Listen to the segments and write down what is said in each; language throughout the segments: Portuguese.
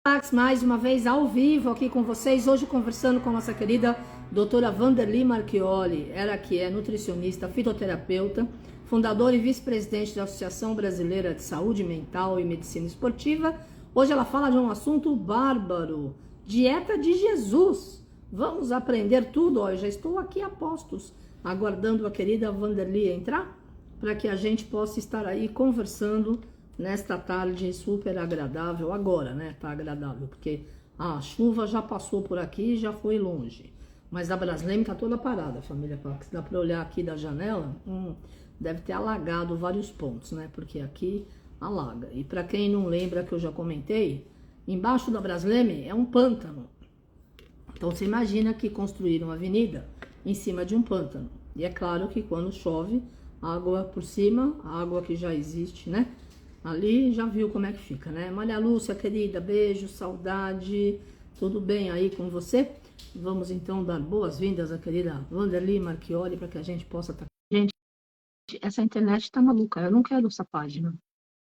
Max, mais uma vez ao vivo aqui com vocês, hoje conversando com a nossa querida doutora Wanderly Marchioli, ela que é nutricionista, fitoterapeuta, fundadora e vice-presidente da Associação Brasileira de Saúde Mental e Medicina Esportiva. Hoje ela fala de um assunto bárbaro, dieta de Jesus. Vamos aprender tudo, ó, eu já estou aqui a postos, aguardando a querida Wanderly entrar, para que a gente possa estar aí conversando nesta tarde super agradável, agora, né? Tá agradável, porque a chuva já passou por aqui e já foi longe. Mas a Braskem tá toda parada, família Pax. Dá para olhar aqui da janela, deve ter alagado vários pontos, né? Porque aqui alaga. E para quem não lembra que eu já comentei, embaixo da Braskem é um pântano. Então você imagina que construíram uma avenida em cima de um pântano. E é claro que quando chove, água por cima, a água que já existe, né? Ali já viu como é que fica, né? Maria Lúcia, querida, beijo, saudade, tudo bem aí com você? Vamos então dar boas-vindas à querida Wanderly Marchioli para que a gente possa estar. Gente, essa internet tá maluca, eu não quero essa página.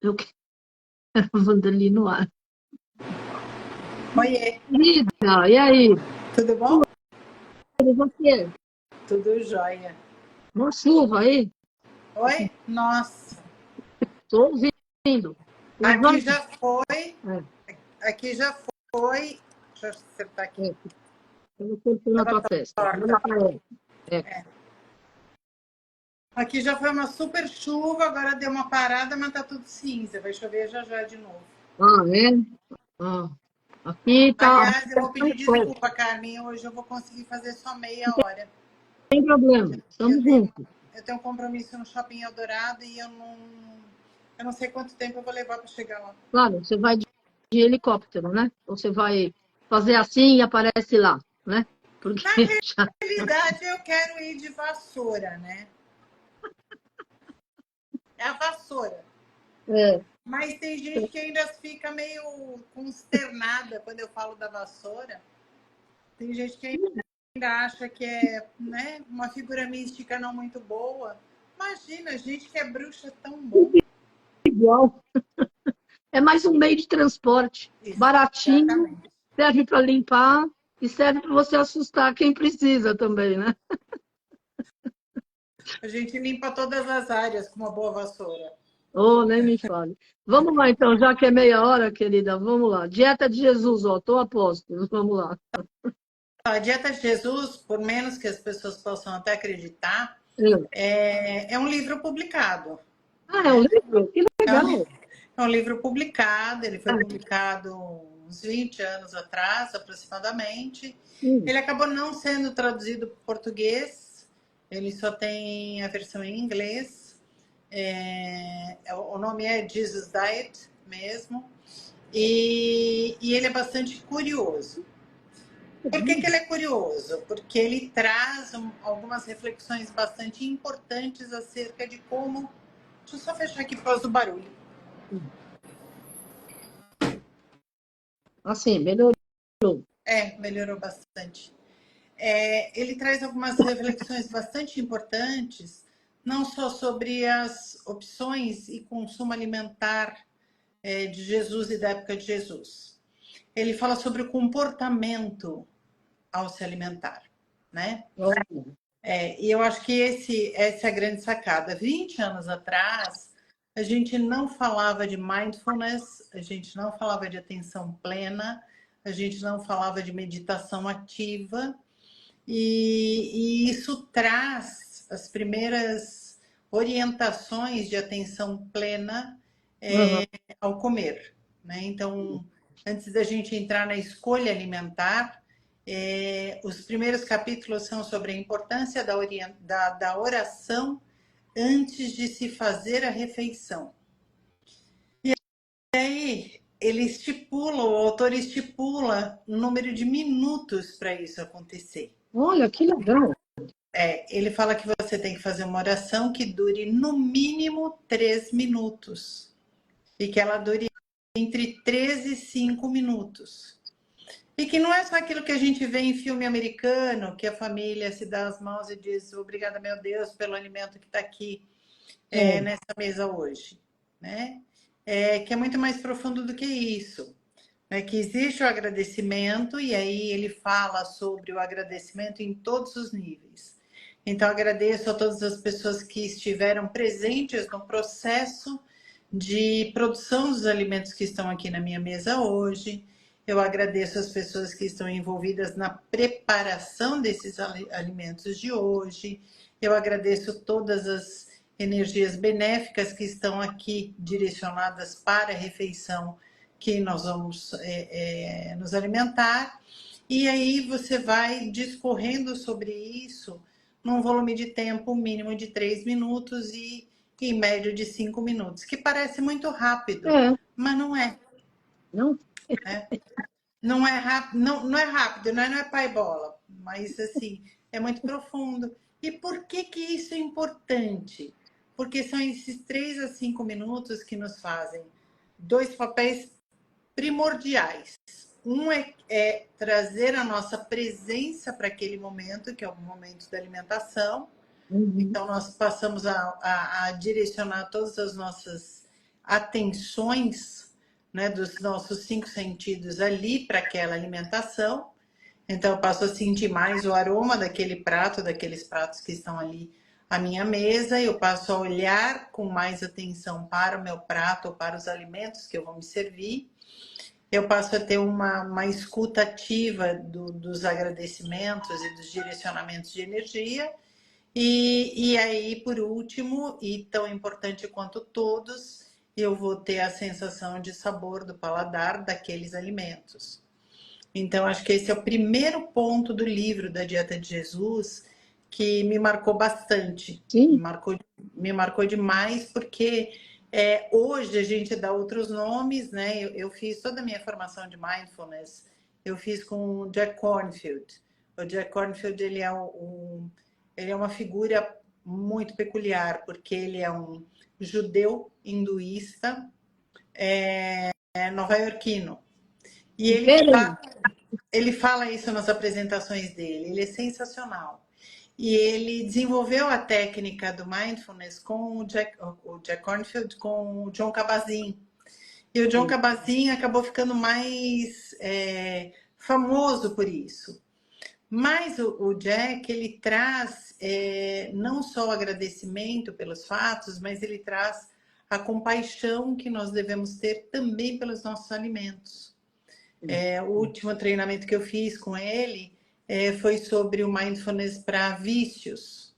Eu quero a Wanderly no ar. Oiê, Querida, e aí? tudo bom? E você? Tudo jóia. Uma chuva aí? Oi? Nossa, Tô ouvindo. aqui já foi, É, aqui já foi. Deixa eu acertar aqui. eu tô na tua Tava testa. torta. É. Aqui já foi uma super chuva, agora deu uma parada, mas tá tudo cinza. Vai chover já já de novo. Ah, é? Ah, aqui tá. Aliás, eu vou pedir desculpa, Carmen. Hoje eu vou conseguir fazer só meia hora. Sem problema, Eu estamos tenho, juntos. eu tenho um compromisso no Shopping Eldorado e eu não sei ququanto tempo eu vou levar para chegar lá. Claro, você vai de helicóptero, né? Ou você vai fazer assim e aparece lá, né? Porque Na já... realidade, eu quero ir de vassoura, né? É a vassoura. É, Mas tem gente que ainda fica meio consternada quando eu falo da vassoura. Tem gente que ainda acha que é, né, uma figura mística não muito boa. Imagina, gente que é bruxa é tão bom. igual. É mais um meio de transporte, baratinho, Exatamente. serve para limpar e serve para você assustar quem precisa também, né? A gente limpa todas as áreas com uma boa vassoura. Oh, nem me fale. Vamos lá, então, já que é meia hora, querida, vamos lá. Dieta de Jesus, ó, tô a postos, vamos lá. A dieta de Jesus, por menos que as pessoas possam até acreditar, É. é um livro publicado, Ah, é um né? livro? Que É um, legal. é um livro publicado, ele foi Ah, publicado uns 20 anos atrás, aproximadamente. sim. Ele acabou não sendo traduzido para o português, ele só tem a versão em inglês. O nome é Jesus Diet mesmo. E ele é bastante curioso. Por que ele é curioso? Porque ele traz algumas reflexões bastante importantes acerca de como. Deixa eu só fechar aqui por causa do barulho. Assim, melhorou. Melhorou bastante. Ele traz algumas reflexões bastante importantes, não só sobre as opções e consumo alimentar de Jesus e da época de Jesus. Ele fala sobre o comportamento ao se alimentar, né? E eu acho que essa é a grande sacada. 20 anos atrás, a gente não falava de mindfulness, a gente não falava de atenção plena, a gente não falava de meditação ativa, e isso traz as primeiras orientações de atenção plena Uhum. ao comer, né? Então, antes da gente entrar na escolha alimentar, os primeiros capítulos são sobre a importância da oração antes de se fazer a refeição. E aí, o autor estipula um número de minutos para isso acontecer. Olha, que legal. Ele fala que você tem que fazer uma oração que dure no mínimo 3 minutos e que ela dure entre 3 e 5 minutos. E que não é só aquilo que a gente vê em filme americano, que a família se dá as mãos e diz obrigada, meu Deus, pelo alimento que está aqui nessa mesa hoje, né? Que é muito mais profundo do que isso. é que existe o agradecimento, e aí ele fala sobre o agradecimento em todos os níveis. Então, agradeço a todas as pessoas que estiveram presentes no processo de produção dos alimentos que estão aqui na minha mesa hoje. Eu agradeço as pessoas que estão envolvidas na preparação desses alimentos de hoje. Eu agradeço todas as energias benéficas que estão aqui direcionadas para a refeição que nós vamos nos alimentar. E aí você vai discorrendo sobre isso num volume de tempo mínimo de 3 minutos e em média de 5 minutos, que parece muito rápido, mas não é. Não? Né? Não é rápido, não é rápido, não é pai bola, mas assim, é muito profundo. E por que que isso é importante? Porque são esses 3 a 5 minutos que nos fazem dois papéis primordiais. Um é trazer a nossa presença para aquele momento, que é o momento da alimentação. Então, nós passamos a direcionar todas as nossas atenções, né, dos nossos 5 sentidos ali para aquela alimentação. Então, eu passo a sentir mais o aroma daquele prato, daqueles pratos que estão ali à minha mesa. Eu passo a olhar com mais atenção para o meu prato ou para os alimentos que eu vou me servir. Eu passo a ter uma escuta ativa dos agradecimentos e dos direcionamentos de energia. E aí, por último, e tão importante quanto todos, eu vou ter a sensação de sabor do paladar daqueles alimentos. Então, acho que esse é o primeiro ponto do livro da Dieta de Jesus que me marcou bastante. Sim. Me marcou demais, porque hoje a gente dá outros nomes, né? Eu fiz toda a minha formação de mindfulness, eu fiz com o Jack Kornfield. O Jack Kornfield, ele é uma figura muito peculiar, porque ele é um judeu hinduísta nova-iorquino. E ele fala isso nas apresentações dele, ele é sensacional. E ele desenvolveu a técnica do mindfulness com o Jack Kornfield, com o Jon Kabat-Zinn. E o Jon Kabat-Zinn acabou ficando mais famoso por isso. Mas o Jack, ele traz não só o agradecimento pelos fatos, mas ele traz a compaixão que nós devemos ter também pelos nossos alimentos. O último treinamento que eu fiz com ele foi sobre o mindfulness para vícios.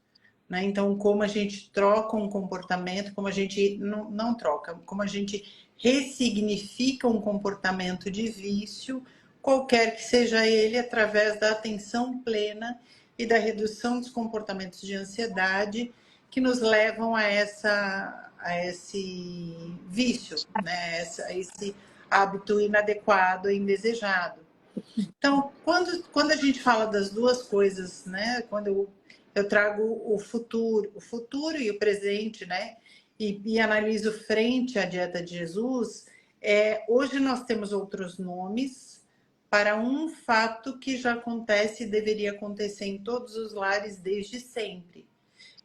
Né? Então, como a gente troca um comportamento, como a gente não troca, como a gente ressignifica um comportamento de vício, qualquer que seja ele, através da atenção plena e da redução dos comportamentos de ansiedade que nos levam a esse vício, né? A esse hábito inadequado e indesejado. Então, quando a gente fala das duas coisas, né? Quando eu trago o futuro e o presente, né? E analiso frente à dieta de Jesus, hoje nós temos outros nomes para um fato que já acontece e deveria acontecer em todos os lares desde sempre,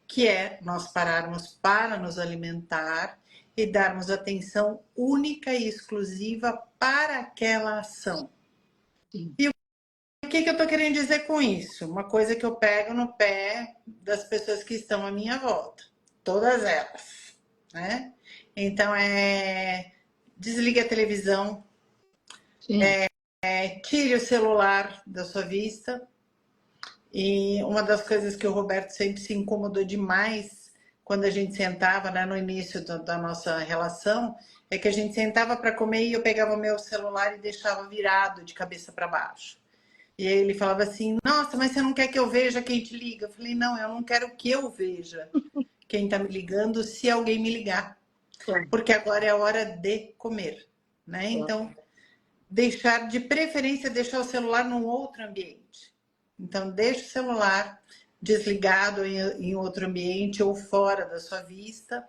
que é nós pararmos para nos alimentar e darmos atenção única e exclusiva para aquela ação. Sim. E o que eu estou querendo dizer com isso? Uma coisa que eu pego no pé das pessoas que estão à minha volta, todas elas, né? Então, desligue a televisão, tire o celular da sua vista. E uma das coisas que o Roberto sempre se incomodou demais quando a gente sentava, né, no início da nossa relação, é que a gente sentava para comer e eu pegava o meu celular e deixava virado de cabeça para baixo. E aí ele falava assim, nossa, mas você não quer que eu veja quem te liga? Eu falei, não, eu não quero que eu veja quem está me ligando se alguém me ligar. Porque agora é a hora de comer, né? Então, de preferência, deixar o celular num outro ambiente. Então, deixe o celular desligado em outro ambiente ou fora da sua vista.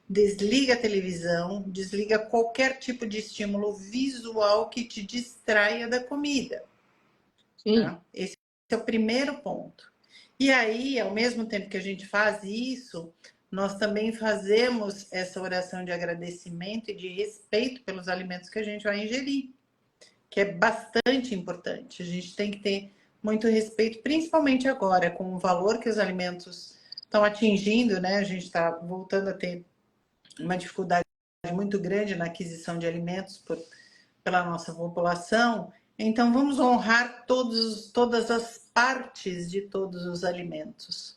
Desliga a televisão, desliga qualquer tipo de estímulo visual que te distraia da comida. Tá? Esse é o primeiro ponto. E aí, ao mesmo tempo que a gente faz isso, nós também fazemos essa oração de agradecimento e de respeito pelos alimentos que a gente vai ingerir. que é bastante importante. A gente tem que ter muito respeito, principalmente agora, com o valor que os alimentos estão atingindo, né? A gente está voltando a ter uma dificuldade muito grande na aquisição de alimentos pela nossa população. Então, vamos honrar todas as partes de todos os alimentos,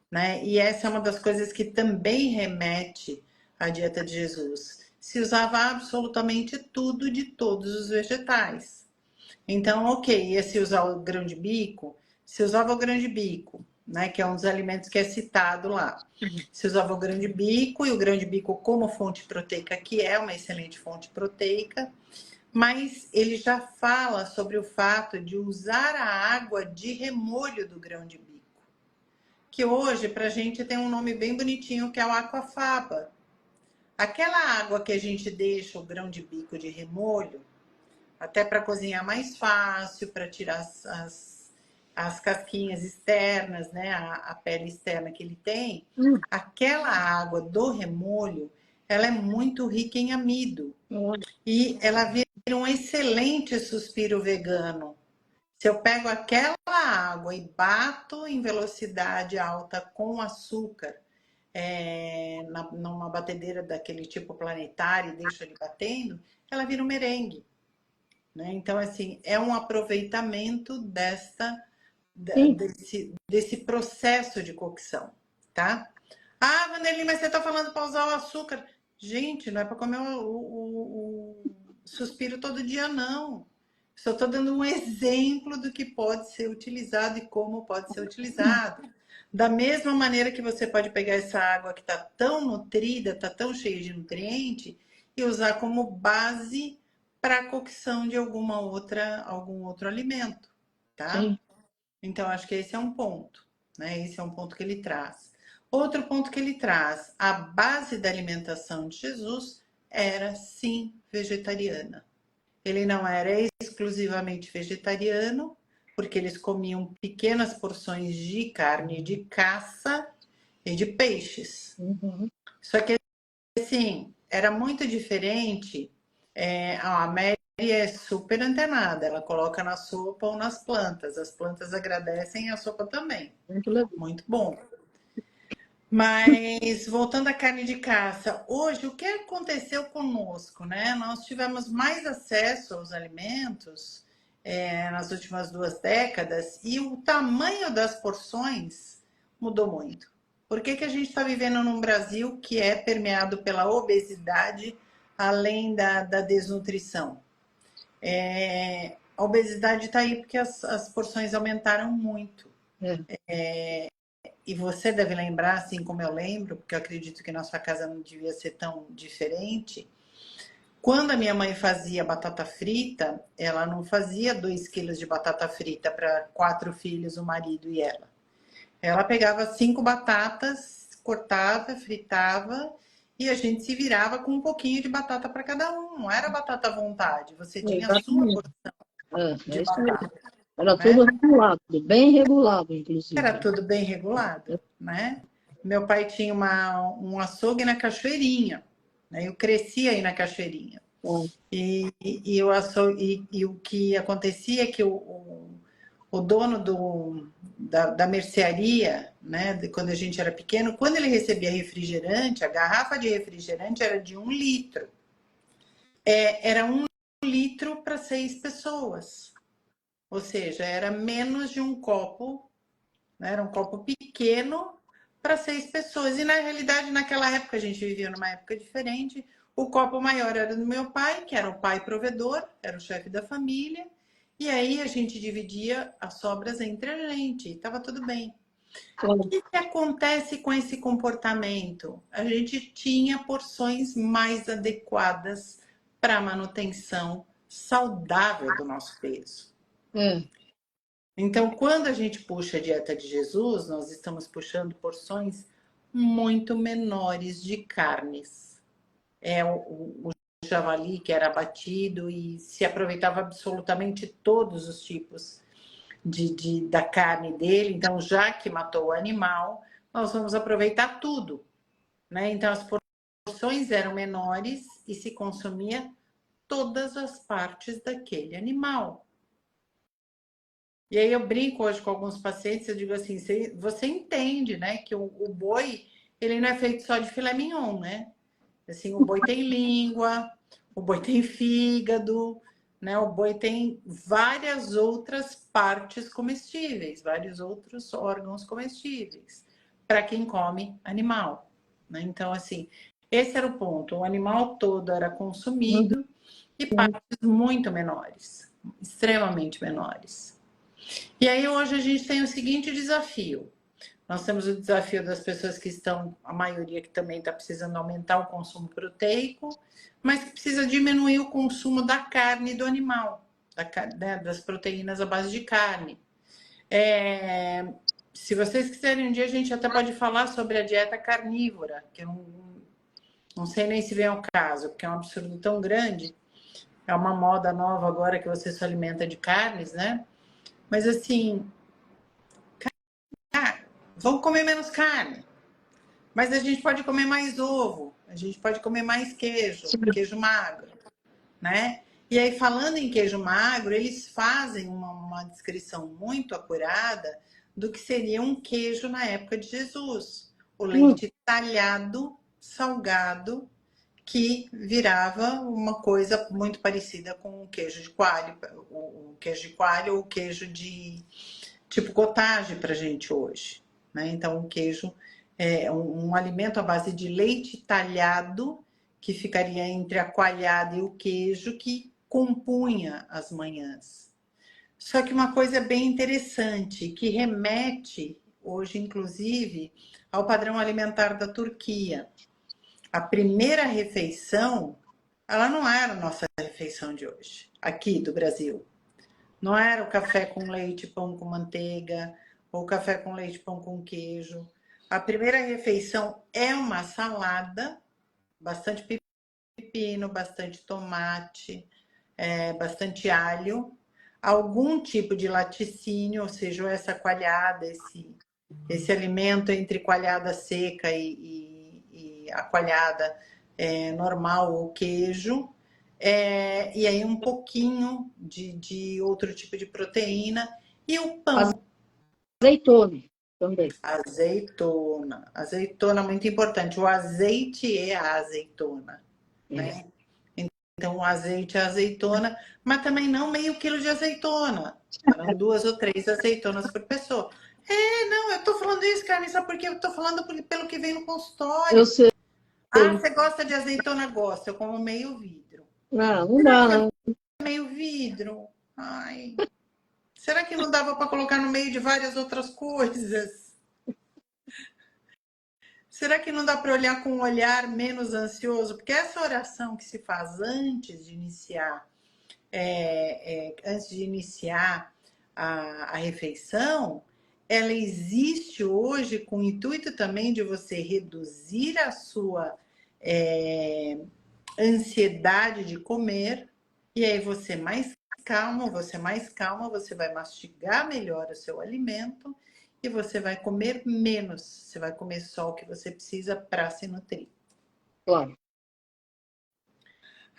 né? E essa é uma das coisas que também remete à dieta de Jesus. Se usava absolutamente tudo de todos os vegetais. Então, ok, ia se usar o grão de bico, se usava o grão de bico, né, que é um dos alimentos que é citado lá. Se usava o grão de bico, e o grão de bico como fonte proteica, que é uma excelente fonte proteica, mas ele já fala sobre o fato de usar a água de remolho do grão de bico, que hoje para a gente tem um nome bem bonitinho, que é o aquafaba. Aquela água que a gente deixa o grão de bico de remolho, até para cozinhar mais fácil, para tirar as casquinhas externas, né? A pele externa que ele tem, aquela água do remolho, ela é muito rica em amido. E ela vira um excelente suspiro vegano. Se eu pego aquela água e bato em velocidade alta com açúcar, numa batedeira daquele tipo planetário e deixo ele batendo, ela vira um merengue. Né? Então, assim, é um aproveitamento desse processo de cocção, tá? Ah, Vanderlei, mas você está falando para usar o açúcar. Gente, não é para comer o suspiro todo dia, não. Só estou dando um exemplo do que pode ser utilizado e como pode ser utilizado. Da mesma maneira que você pode pegar essa água que está tão nutrida, está tão cheia de nutriente, e usar como base para a cocção de algum outro alimento, tá? Sim. Então, acho que esse é um ponto, né? Esse é um ponto que ele traz. Outro ponto que ele traz, a base da alimentação de Jesus era, sim, vegetariana. Ele não era exclusivamente vegetariano, porque eles comiam pequenas porções de carne de caça e de peixes. Uhum. Só que, assim, era muito diferente. A Mary é super antenada, ela coloca na sopa ou nas plantas. As plantas agradecem e a sopa também. Muito legal. Muito bom. Mas, voltando à carne de caça, hoje o que aconteceu conosco, né? Nós tivemos mais acesso aos alimentos nas últimas 2 décadas e o tamanho das porções mudou muito. Por que a gente está vivendo num Brasil que é permeado pela obesidade, além da desnutrição? A obesidade está aí porque as porções aumentaram muito. E você deve lembrar, assim como eu lembro, porque eu acredito que na sua casa não devia ser tão diferente. Quando a minha mãe fazia batata frita, ela não fazia 2 quilos de batata frita para 4 filhos, o marido e ela. Ela pegava 5 batatas, cortava, fritava e a gente se virava com um pouquinho de batata para cada um. Não era batata à vontade, você tinha a sua porção de batata. Era tudo regulado, bem regulado, inclusive. Era tudo bem regulado, né? Meu pai tinha um açougue na Cachoeirinha, né? Eu cresci aí na Cachoeirinha. E o que acontecia é que o dono da mercearia, né, quando a gente era pequeno, quando ele recebia refrigerante, a garrafa de refrigerante era de 1 litro. Era 1 litro para 6 pessoas. Ou seja, era menos de um copo, né? Era um copo pequeno para 6 pessoas. E na realidade, naquela época, a gente vivia numa época diferente. O copo maior era do meu pai, que era o pai provedor, era o chefe da família. E aí a gente dividia as sobras entre a gente, e estava tudo bem. O que acontece com esse comportamento? A gente tinha porções mais adequadas para a manutenção saudável do nosso peso. Então, quando a gente puxa a dieta de Jesus, nós estamos puxando porções muito menores de carnes. O javali que era abatido e se aproveitava absolutamente todos os tipos da carne dele. Então, já que matou o animal, nós vamos aproveitar tudo, né? Então, as porções eram menores e se consumia todas as partes daquele animal. E aí eu brinco hoje com alguns pacientes, eu digo assim, você entende, né, que o boi, ele não é feito só de filé mignon, né? Assim, o boi tem língua, o boi tem fígado, né? O boi tem várias outras partes comestíveis, vários outros órgãos comestíveis, para quem come animal, né? Então, assim, esse era o ponto. O animal todo era consumido e partes muito menores, extremamente menores. E aí hoje a gente tem o seguinte desafio. Nós temos o desafio das pessoas que estão, a maioria que também está precisando aumentar o consumo proteico, mas que precisa diminuir o consumo da carne do animal, né, das proteínas à base de carne. Se vocês quiserem, um dia a gente até pode falar sobre a dieta carnívora, que eu não sei nem se vem ao caso, porque é um absurdo tão grande. É uma moda nova agora que você se alimenta de carnes, né? Mas assim, vamos comer menos carne. Mas a gente pode comer mais ovo, a gente pode comer mais queijo, queijo magro, né? E aí, falando em queijo magro, eles fazem uma descrição muito acurada do que seria um queijo na época de Jesus. O leite talhado, salgado, que virava uma coisa muito parecida com o queijo de coalho, o queijo de coalho ou o queijo de tipo cottage para gente hoje, né? Então, o queijo é um alimento à base de leite talhado, que ficaria entre a coalhada e o queijo, que compunha as manhãs. Só que uma coisa bem interessante, que remete hoje, inclusive, ao padrão alimentar da Turquia. A primeira refeição, ela não era a nossa refeição de hoje, aqui do Brasil. Não era o café com leite, pão com manteiga, ou café com leite, pão com queijo. A primeira refeição é uma salada, bastante pepino, bastante tomate, bastante alho, algum tipo de laticínio, ou seja, essa coalhada, esse alimento entre coalhada seca e a coalhada normal ou queijo. E aí um pouquinho de outro tipo de proteína e o pão. Azeitona também. Azeitona é muito importante. O azeite é a azeitona, né? Então, o azeite é a azeitona, mas também não meio quilo de azeitona. Eram 2 ou 3 azeitonas por pessoa. Não, eu tô falando isso, Carmen, sabe por quê? Eu tô falando pelo que vem no consultório. Eu sei. Você gosta de azeitona? Gosta. Eu como meio vidro. Não dá, não. Meio vidro. Ai. Será que não dava para colocar no meio de várias outras coisas? Será que não dá para olhar com um olhar menos ansioso? Porque essa oração que se faz antes de iniciar, a refeição, ela existe hoje com o intuito também de você reduzir a sua ansiedade de comer, e aí você mais calmo, você vai mastigar melhor o seu alimento e você vai comer menos. Você vai comer só o que você precisa para se nutrir. Claro.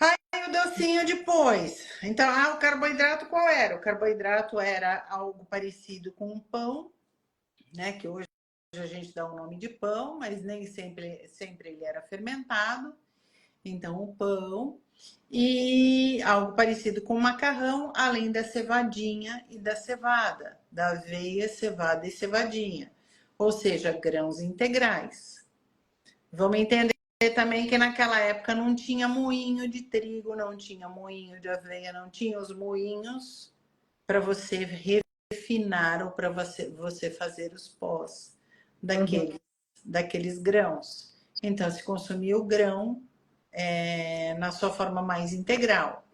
Aí o docinho depois. Então, o carboidrato qual era? O carboidrato era algo parecido com um pão, né? Que hoje a gente dá o nome de pão, mas nem sempre ele era fermentado. Então, o pão e algo parecido com macarrão, além da cevadinha e da cevada, da aveia, cevada e cevadinha, ou seja, grãos integrais. Vamos entender também que naquela época não tinha moinho de trigo, não tinha moinho de aveia, não tinha os moinhos para você refinar ou para você fazer os pós daqueles grãos. Então, se consumia o grão na sua forma mais integral.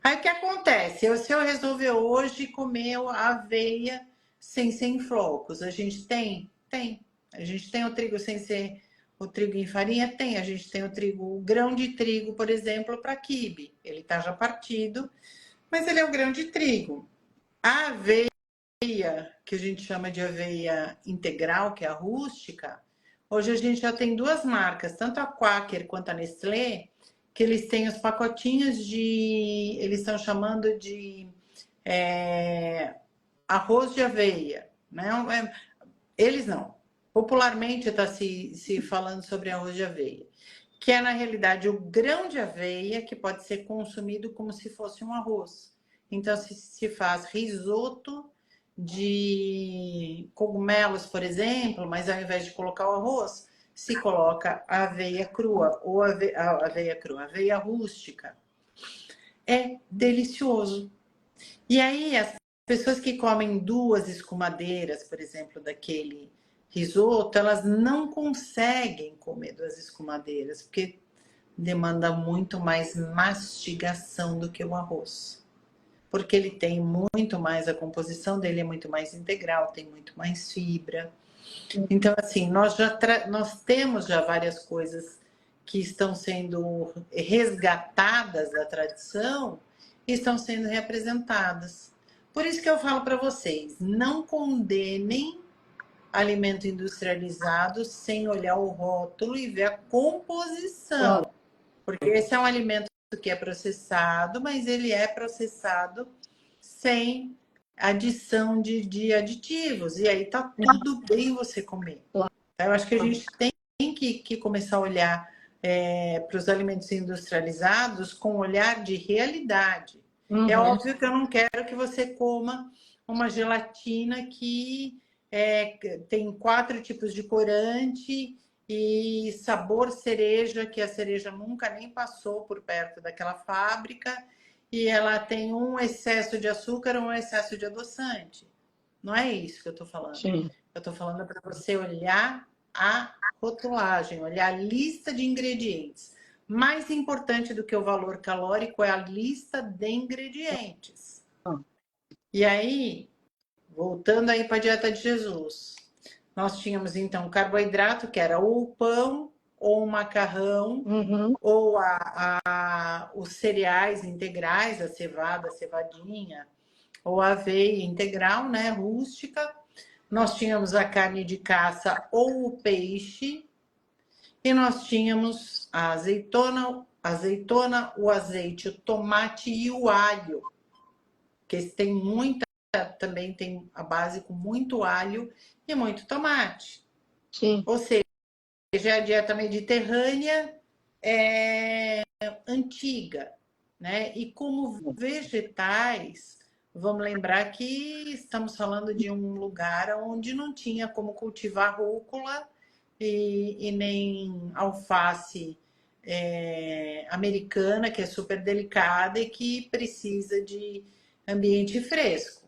Aí o que acontece? Se eu resolver hoje comer a aveia sem ser em flocos, a gente tem? Tem. A gente tem o trigo sem ser o trigo em farinha? Tem. A gente tem o grão de trigo, por exemplo, para quibe. Ele está já partido, mas ele é o grão de trigo. A aveia, que a gente chama de aveia integral, que é a rústica, hoje a gente já tem 2 marcas, tanto a Quaker quanto a Nestlé, que eles têm os pacotinhos de, eles estão chamando de arroz de aveia, né? Eles não. Popularmente está se falando sobre arroz de aveia, que é na realidade o grão de aveia que pode ser consumido como se fosse um arroz. Então se faz risoto de cogumelos, por exemplo, mas ao invés de colocar o arroz, se coloca a aveia crua ou aveia rústica. É delicioso. E aí as pessoas que comem 2 escumadeiras, por exemplo, daquele risoto, elas não conseguem comer 2 escumadeiras, porque demanda muito mais mastigação do que o arroz. Porque ele tem muito mais, a composição dele é muito mais integral, tem muito mais fibra. Então, assim, nós temos já várias coisas que estão sendo resgatadas da tradição e estão sendo representadas. Por isso que eu falo para vocês, não condenem alimento industrializado sem olhar o rótulo e ver a composição. Porque esse é um alimento que é processado, mas ele é processado sem adição de aditivos. E aí tá tudo bem você comer. Eu acho que a gente tem que começar a olhar para os alimentos industrializados com um olhar de realidade. É óbvio que eu não quero que você coma uma gelatina que tem 4 tipos de corante e sabor cereja, que a cereja nunca nem passou por perto daquela fábrica, e ela tem um excesso de açúcar ou um excesso de adoçante. Não é isso que eu estou falando. Sim. Eu estou falando para você olhar a rotulagem, olhar a lista de ingredientes. Mais importante do que o valor calórico é a lista de ingredientes. E aí, voltando aí para a dieta de Jesus, nós tínhamos então carboidrato, que era ou o pão, ou o macarrão, ou os cereais integrais, a cevada, a cevadinha, ou a aveia integral, né, rústica. Nós tínhamos a carne de caça ou o peixe, e nós tínhamos a azeitona, o azeite, o tomate e o alho, que tem também tem a base com muito alho e muito tomate. Sim. Ou seja, a dieta mediterrânea é antiga, né? E como vegetais, vamos lembrar que estamos falando de um lugar onde não tinha como cultivar rúcula e nem alface americana, que é super delicada e que precisa de ambiente fresco.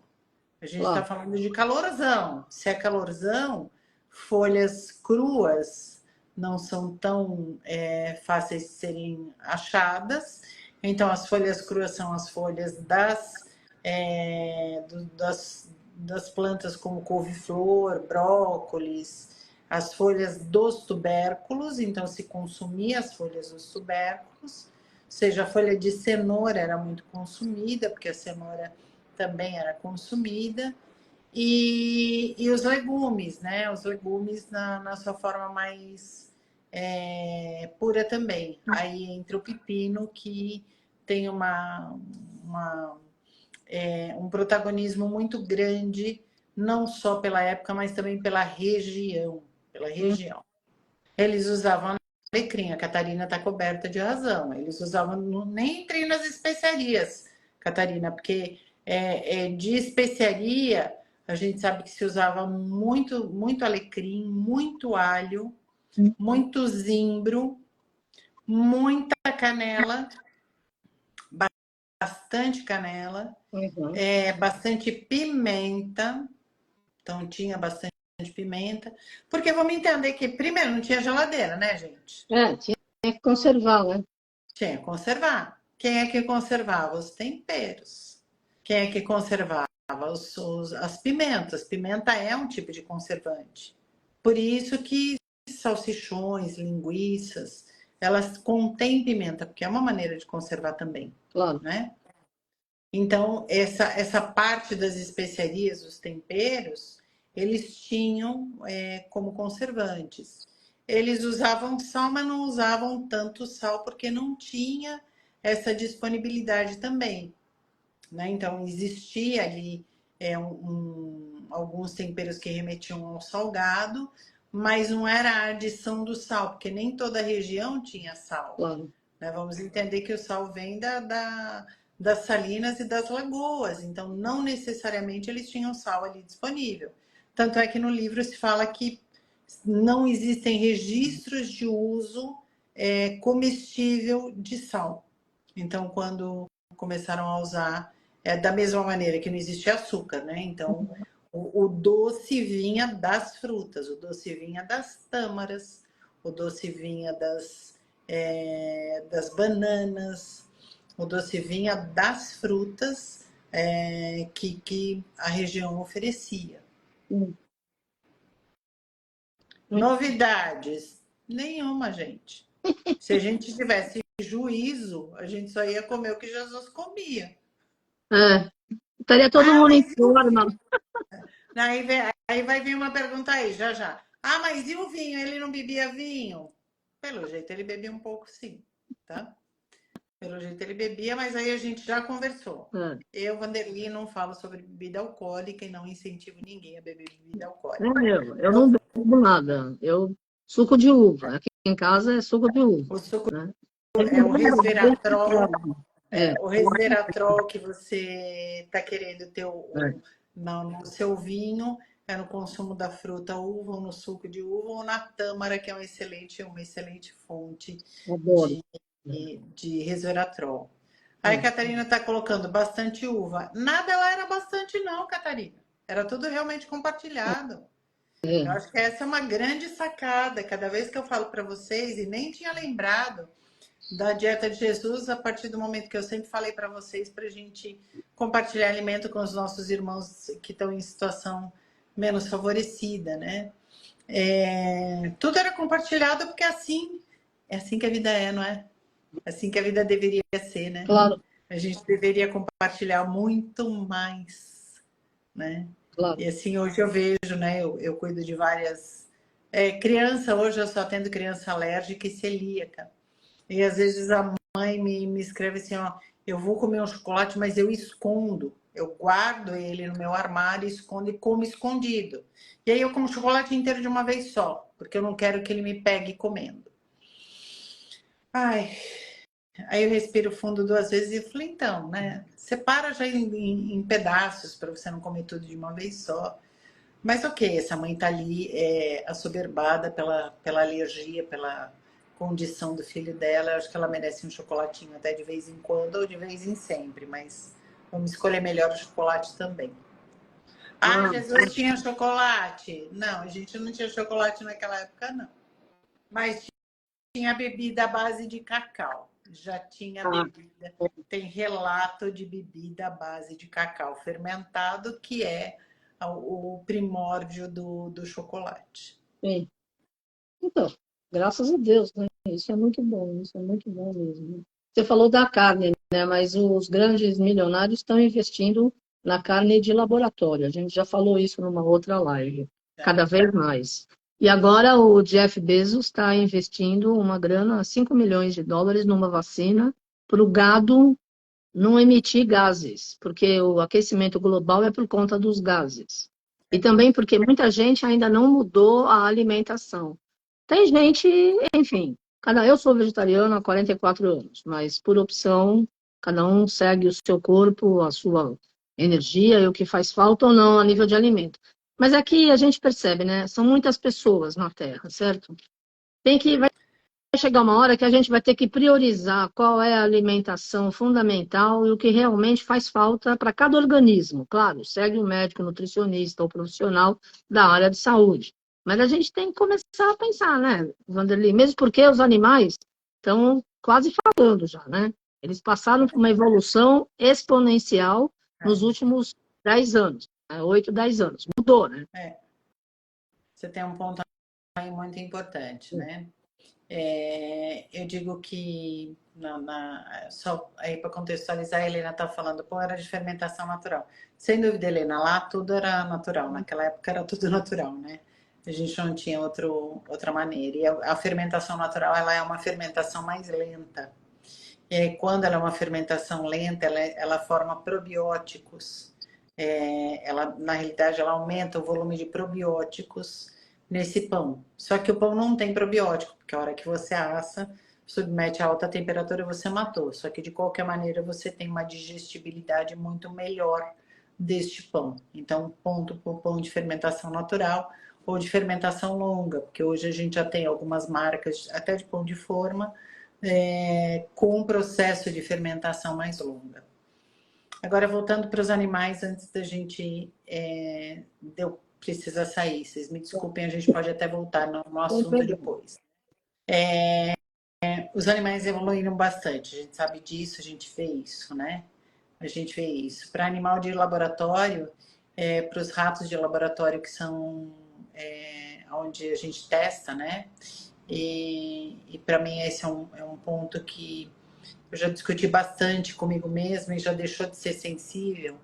A gente está falando de calorzão. Se é calorzão, folhas cruas não são tão fáceis de serem achadas. Então, as folhas cruas são as folhas das plantas como couve-flor, brócolis, as folhas dos tubérculos. Então, se consumia as folhas dos tubérculos. Ou seja, a folha de cenoura era muito consumida, porque a cenoura também era consumida. E os legumes, né? Os legumes na sua forma mais pura também. Aí entra o pepino, que tem um protagonismo muito grande, não só pela época, mas também pela região. Eles usavam alecrim, a Catarina está coberta de razão. Eles usavam, nem entrei nas especiarias, Catarina, porque de especiaria a gente sabe que se usava muito, muito alecrim, muito alho, muito zimbro, muita canela, bastante canela, bastante pimenta. Então tinha bastante pimenta. Porque vamos entender que primeiro não tinha geladeira, né, gente? Tinha que conservar, né? Tinha que conservar. Quem é que conservava? Os temperos. Quem é que conservava? As pimentas. Pimenta é um tipo de conservante. Por isso que salsichões, linguiças, elas contêm pimenta, porque é uma maneira de conservar também. Claro. Né? Então, essa parte das especiarias, os temperos, eles tinham como conservantes. eles usavam sal, mas não usavam tanto sal porque não tinha essa disponibilidade também, né? Então existia ali alguns temperos que remetiam ao salgado, mas não era a adição do sal, porque nem toda região tinha sal, Claro. né? Vamos entender que o sal vem das salinas e das lagoas, então não necessariamente eles tinham sal ali disponível. Tanto é que no livro se fala que não existem registros de uso comestível de sal. Então, quando começaram a usar, da mesma maneira que não existia açúcar, né? Então, o doce vinha das frutas, o doce vinha das tâmaras, o doce vinha das bananas, o doce vinha das frutas que a região oferecia. Hum. Novidades? Nenhuma, gente. Se a gente tivesse juízo, a gente só ia comer o que Jesus comia. É, estaria todo Ah, mundo em mas e o forma. vinho? Aí vai vir uma pergunta aí, já já. Ah, mas e o vinho? Ele não bebia vinho? Pelo jeito, ele bebia um pouco, sim, tá? Pelo jeito, ele bebia, mas aí a gente já conversou. É. Eu, Vanderly, não falo sobre bebida alcoólica e não incentivo ninguém a beber bebida É, alcoólica. eu não bebo nada. Eu suco de uva. Aqui em casa é suco de uva, O suco né? é o resveratrol. É, O resveratrol que você está querendo ter é, no seu vinho é no consumo da fruta uva, ou no suco de uva, ou na tâmara, que é uma excelente fonte adoro. de, de resveratrol. Aí a É, Catarina está colocando bastante uva. Nada ela era bastante, não, Catarina. Era tudo realmente compartilhado. Eu é, acho que essa é uma grande sacada. Cada vez que eu falo para vocês, e nem tinha lembrado da dieta de Jesus, a partir do momento que eu sempre falei para vocês, para a gente compartilhar alimento com os nossos irmãos que estão em situação menos favorecida, né? Tudo era compartilhado porque é assim que a vida é, não é? É assim que a vida deveria ser, né? claro, A gente deveria compartilhar muito mais, né? claro. E assim, hoje eu vejo, né? Eu cuido de várias. Criança, hoje eu só atendo criança alérgica e celíaca. E às vezes a mãe me escreve assim, ó, eu vou comer um chocolate, mas eu escondo. Eu guardo ele no meu armário, escondo e como escondido. E aí eu como chocolate inteiro de uma vez só, porque eu não quero que ele me pegue comendo. Ai, aí eu respiro fundo 2 vezes e falei, então, né? Separa já em pedaços para você não comer tudo de uma vez só. Mas ok, essa mãe tá ali assoberbada pela alergia, pela condição do filho dela. Eu acho que ela merece um chocolatinho até de vez em quando ou de vez em sempre, mas vamos escolher melhor o chocolate também. Ah, Ah, Jesus tinha chocolate? Não, a gente não tinha chocolate naquela época, não. Mas tinha bebida à base de cacau. Já tinha ah, bebida, tem relato de bebida à base de cacau fermentado, que é o primórdio do chocolate. sim. Então, graças a Deus, né? Isso é muito bom mesmo. Você falou da carne, né? Mas os grandes milionários estão investindo na carne de laboratório. A gente já falou isso numa outra live, cada vez mais. E agora o Jeff Bezos está investindo uma grana, 5 milhões de dólares, numa vacina para o gado não emitir gases, porque o aquecimento global é por conta dos gases. E também porque muita gente ainda não mudou a alimentação. Tem gente, enfim, eu sou vegetariano há 44 anos, mas por opção, cada um segue o seu corpo, a sua energia e o que faz falta ou não a nível de alimento. Mas aqui a gente percebe, né? São muitas pessoas na Terra, certo? Vai chegar uma hora que a gente vai ter que priorizar qual é a alimentação fundamental e o que realmente faz falta para cada organismo. Claro, segue o médico, o nutricionista ou profissional da área de saúde. Mas a gente tem que começar a pensar, né, Vanderlei? Mesmo porque os animais estão quase falando já, né? Eles passaram por uma evolução exponencial nos últimos 10 anos, 8, 10 anos. Mudou, né? Você tem um ponto aí muito importante, né? Eu digo que, só aí para contextualizar, a Helena está falando, pô, era de fermentação natural. Sem dúvida, Helena, lá tudo era natural, naquela época era tudo natural, né? A gente não tinha outra maneira. E a fermentação natural, ela é uma fermentação mais lenta. E aí, quando ela é uma fermentação lenta, ela forma probióticos. Ela, na realidade, ela aumenta o volume de probióticos nesse pão. Só que o pão não tem probiótico, porque a hora que você assa, submete a alta temperatura, você matou. Só que de qualquer maneira você tem uma digestibilidade muito melhor deste pão. Então, ponto para o pão de fermentação natural ou de fermentação longa, porque hoje a gente já tem algumas marcas, até de pão de forma, com um processo de fermentação mais longa. Agora, voltando para os animais, antes da gente eu precisar sair, vocês me desculpem, a gente pode até voltar no assunto depois. Os animais evoluíram bastante, a gente sabe disso, a gente vê isso, né? A gente vê isso. Para animal de laboratório, para os ratos de laboratório que são onde a gente testa, né? E para mim esse é um ponto que eu já discuti bastante comigo mesma e já deixou de ser sensível,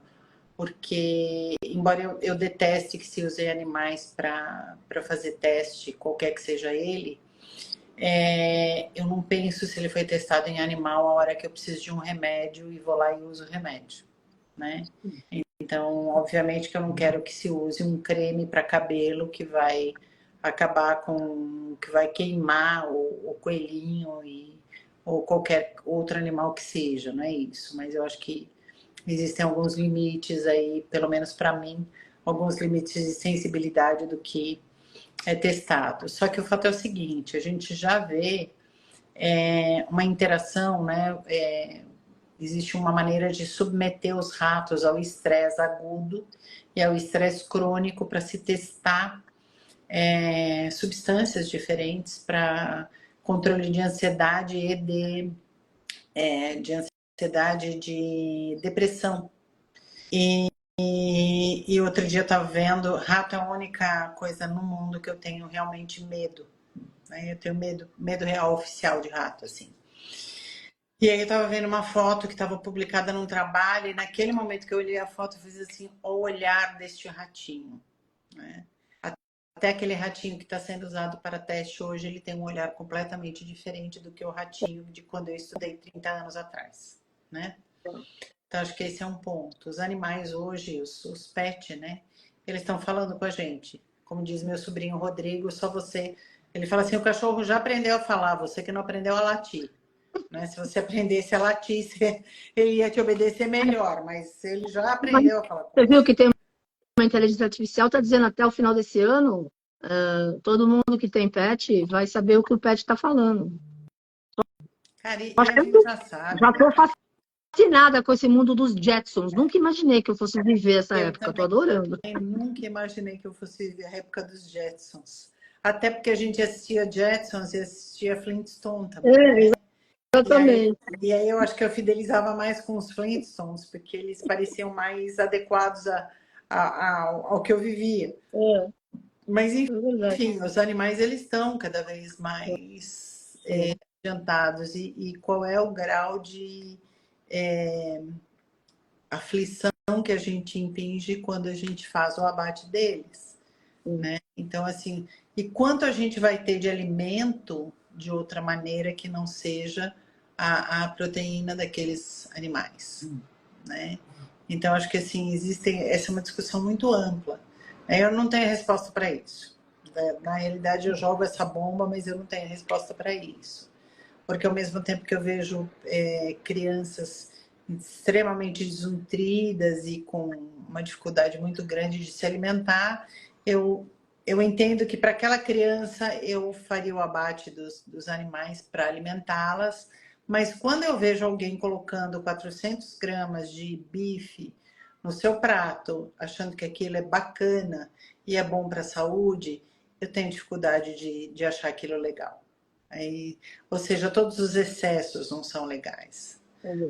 porque, embora eu deteste que se use animais para fazer teste, qualquer que seja ele, eu não penso se ele foi testado em animal a hora que eu preciso de um remédio e vou lá e uso o remédio, né? Então, obviamente que eu não quero que se use um creme para cabelo que vai acabar com, que vai queimar o coelhinho ou qualquer outro animal que seja, não é isso. Mas eu acho que existem alguns limites aí, pelo menos para mim, alguns limites de sensibilidade do que é testado. Só que o fato é o seguinte, a gente já vê uma interação, né? Existe uma maneira de submeter os ratos ao estresse agudo e ao estresse crônico para se testar substâncias diferentes para controle de ansiedade e de ansiedade de depressão. E outro dia eu estava vendo, rato é a única coisa no mundo que eu tenho realmente medo. Né? Eu tenho medo real oficial de rato, assim. E aí eu tava vendo uma foto que estava publicada num trabalho, e naquele momento que eu olhei a foto, eu fiz assim, o olhar deste ratinho, né? Até aquele ratinho que está sendo usado para teste hoje, ele tem um olhar completamente diferente do que o ratinho de quando eu estudei 30 anos atrás, né? Então acho que esse é um ponto. Os animais hoje, os pets, né? Eles estão falando com a gente. Como diz meu sobrinho Rodrigo, só você... Ele fala assim, o cachorro já aprendeu a falar, você que não aprendeu a latir. Né? Se você aprendesse a latir, ele ia te obedecer melhor, mas ele já aprendeu a falar com Você viu você. que tem uma inteligência artificial, está dizendo até o final desse ano, todo mundo que tem pet vai saber o que o pet está falando. Cara, e Acho a que gente eu já sabe, já né? estou fascinada com esse mundo dos Jetsons. Nunca imaginei que eu fosse viver essa Eu época. Estou também adorando. nunca imaginei que eu fosse viver a época dos Jetsons. Até porque a gente assistia Jetsons e assistia Flintstone também, É, né? E aí, exatamente. e aí eu acho que eu fidelizava mais com os Flintstones, porque eles pareciam mais adequados ao que eu vivia. É, Mas, é verdade. enfim, os animais eles estão cada vez mais adiantados. E qual é o grau de aflição que a gente impinge quando a gente faz o abate deles, né? Então, assim, e quanto a gente vai ter de alimento de outra maneira que não seja a proteína daqueles animais, né? Então, acho que assim, essa é uma discussão muito ampla. Eu não tenho resposta para isso. Na realidade, eu jogo essa bomba, mas eu não tenho resposta para isso. Porque ao mesmo tempo que eu vejo crianças extremamente desnutridas e com uma dificuldade muito grande de se alimentar, eu entendo que para aquela criança eu faria o abate dos animais para alimentá-las, mas quando eu vejo alguém colocando 400 gramas de bife no seu prato, achando que aquilo é bacana e é bom para a saúde, eu tenho dificuldade de achar aquilo legal. Aí, ou seja, todos os excessos não são legais.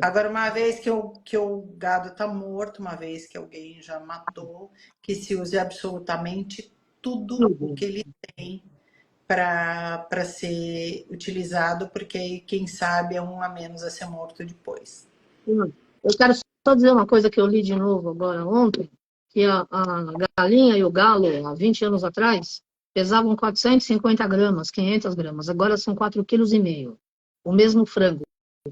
Agora, uma vez que o gado está morto, uma vez que alguém já matou, que se use absolutamente tudo o que ele tem para ser utilizado, porque aí, quem sabe, é um a menos a ser morto depois. Eu quero só dizer uma coisa que eu li de novo agora ontem, que a galinha e o galo, há 20 anos atrás, pesavam 450 gramas, 500 gramas, agora são 4,5 kg. O mesmo frango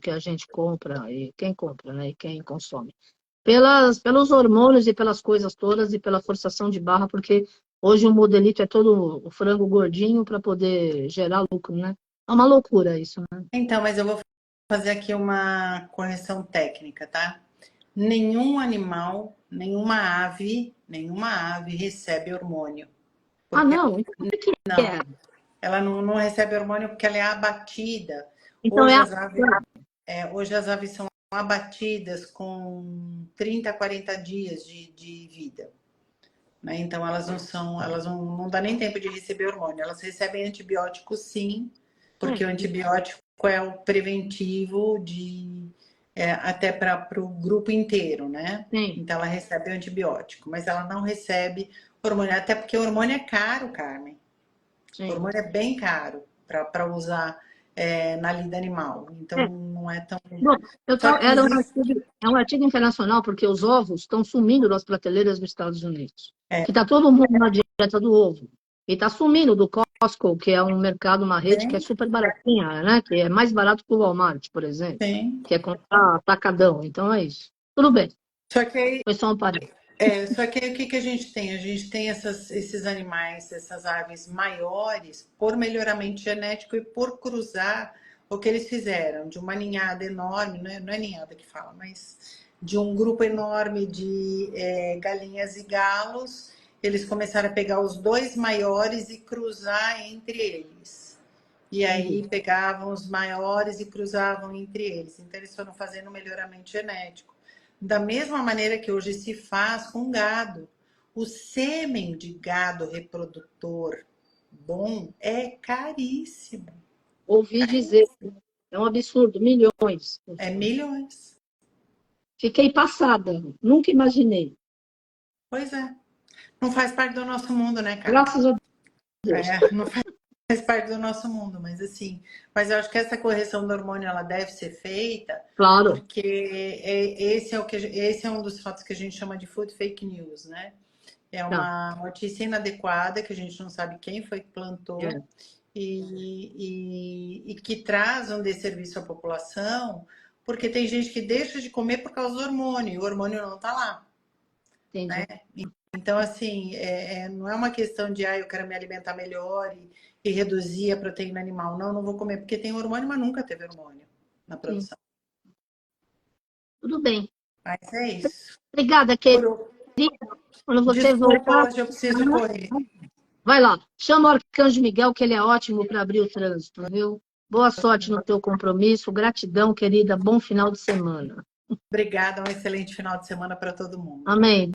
que a gente compra, e quem compra, né, e quem consome. Pelos hormônios e pelas coisas todas e pela forçação de barra, porque hoje o modelito é todo o frango gordinho para poder gerar lucro, né? É uma loucura isso, né? Então, mas eu vou fazer aqui uma correção técnica, tá? Nenhum animal, nenhuma ave recebe hormônio. Ah, Porque não? Então o que que é? ela não recebe hormônio porque ela é abatida. Então Hoje é a... as aves, hoje as aves são abatidas com 30, 40 dias de vida. Né? Então elas não dá nem tempo de receber hormônio. Elas recebem antibiótico sim, porque o antibiótico é o preventivo até para o grupo inteiro, né? Sim. Então ela recebe o antibiótico, mas ela não recebe hormônio, até porque o hormônio é caro, Carmen. O Sim. hormônio é bem caro para usar na lida animal. Então É. não é tão. Bom, Só que existe. é um artigo internacional porque os ovos estão sumindo das prateleiras dos Estados Unidos. Que está todo mundo na dieta do ovo. E está sumindo do Costco, que é um mercado, uma rede que é Tem, super baratinha, né? Que é mais barato que o Walmart, por exemplo. tem. Que é comprar atacadão. Então é isso. Tudo bem. Só que aí Foi só um parênteses. Só que aí o que a gente tem? A gente tem esses animais, essas aves maiores, por melhoramento genético e por cruzar o que eles fizeram, de uma ninhada enorme, não é ninhada que fala, mas de um grupo enorme de galinhas e galos, eles começaram a pegar os dois maiores e cruzar entre eles. E aí pegavam os maiores e cruzavam entre eles. Então eles foram fazendo melhoramento genético. Da mesma maneira que hoje se faz com gado. O sêmen de gado reprodutor bom é caríssimo. Ouvi dizer. É um absurdo. Milhões. É milhões. Fiquei passada. Nunca imaginei. Pois é. Não faz parte do nosso mundo, né, cara? Graças a Deus. Não faz parte do nosso mundo, mas assim. Mas eu acho que essa correção do hormônio ela deve ser feita, Claro. porque esse é um dos fatos que a gente chama de food fake news, né? É uma notícia inadequada que a gente não sabe quem foi que plantou e que traz um desserviço à população, porque tem gente que deixa de comer por causa do hormônio, e o hormônio não está lá. Entendi. Né? Então, assim, não é uma questão de eu quero me alimentar melhor e reduzir a proteína animal. Não vou comer porque tem hormônio, mas nunca teve hormônio na produção. Sim. Tudo bem. Mas é isso. Obrigada, querida. Quando você voltar, hoje eu preciso correr. vai lá. Chama o Arcanjo Miguel, que ele é ótimo para abrir o trânsito, viu? Boa sorte no teu compromisso. Gratidão, querida. Bom final de semana. Obrigada. Um excelente final de semana para todo mundo. Amém.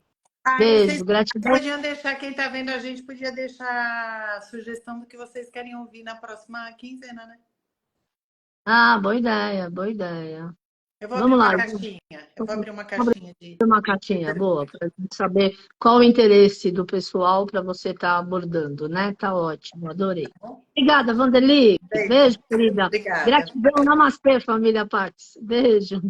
Beijo, gratidão. Podiam deixar, quem está vendo a gente, podia deixar a sugestão do que vocês querem ouvir na próxima quinzena, né? Ah, boa ideia, boa ideia. Eu vou Vamos abrir lá. uma caixinha. Eu vou abrir uma caixinha de. Uma caixinha boa, para saber qual o interesse do pessoal para você estar abordando, né? Tá ótimo, adorei. Obrigada, Vanderly. Beijo, querida. Obrigada. Gratidão, namastê, família Pax. Beijo.